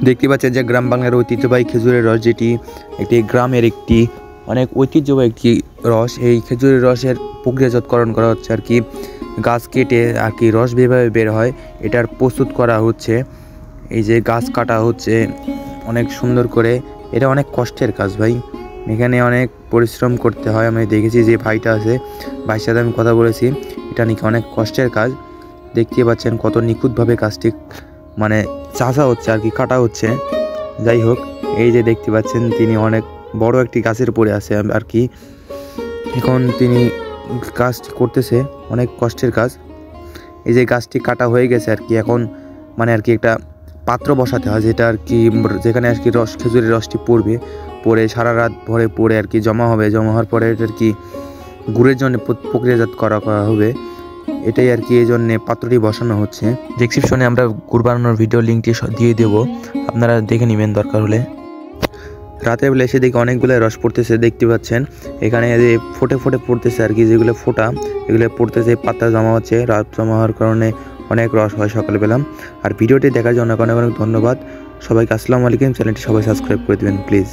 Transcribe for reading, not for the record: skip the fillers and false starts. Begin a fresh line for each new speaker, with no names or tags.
দেখতে পাচ্ছেন যে গ্রাম বাংলার ঐতিহ্যবাহী খেজুরের রস, যেটি একটি গ্রামের একটি অনেক ঐতিহ্যবাহী একটি রস। এই খেজুরের রসের প্রক্রিয়াজাতকরণ করা হচ্ছে আর কি, গাছ কেটে আর কি রস যেভাবে বের হয় এটার প্রস্তুত করা হচ্ছে। এই যে গাছ কাটা হচ্ছে অনেক সুন্দর করে, এটা অনেক কষ্টের কাজ ভাই, এখানে অনেক পরিশ্রম করতে হয়। আমি দেখেছি যে ভাইটা আছে, ভাইয়ের সাথে আমি কথা বলেছি, এটা নাকি অনেক কষ্টের কাজ। দেখতে পাচ্ছেন কত নিখুঁতভাবে কাজটি মানে চাষা হচ্ছে আর কি, কাটা হচ্ছে। যাই হোক, এই যে দেখতে পাচ্ছেন তিনি অনেক বড় একটি গাছের উপরে আছে আর কি, এখন তিনি কাজটি করতেছে, অনেক কষ্টের কাজ। এই যে গাছটি কাটা হয়ে গেছে আর কি, এখন মানে আর কি একটা পাত্র বসাতে হয়, যেটা আর কি যেখানে আর কি খেজুরের রসটি পড়ে সারা রাত ভরে পড়ে আর কি জমা হবে। জমা হওয়ার পরে আর কি গুড়ের জন্য প্রক্রিয়াজাত করা হবে, এটাই আর কি এই জন্যে পাত্রটি বসানো হচ্ছে। ডেসক্রিপশনে আমরা গুড় বানানোর ভিডিও লিঙ্কটি দিয়ে দেবো, আপনারা দেখে নেবেন দরকার হলে। রাতের বেলা এসে দেখি অনেকগুলো রস পড়তেছে, দেখতে পাচ্ছেন এখানে যে ফোটে ফোটে পড়তেছে আর কি, যেগুলো ফোটা এগুলো পড়তেছে, পাতা জমা হচ্ছে, রাত জমা হওয়ার কারণে অনেক রস হয় সকালবেলা। আর ভিডিওটি দেখার জন্য অনেক অনেক ধন্যবাদ সবাইকে। আসসালামু আলাইকুম। চ্যানেলটি সবাই সাবস্ক্রাইব করে দেবেন প্লিজ।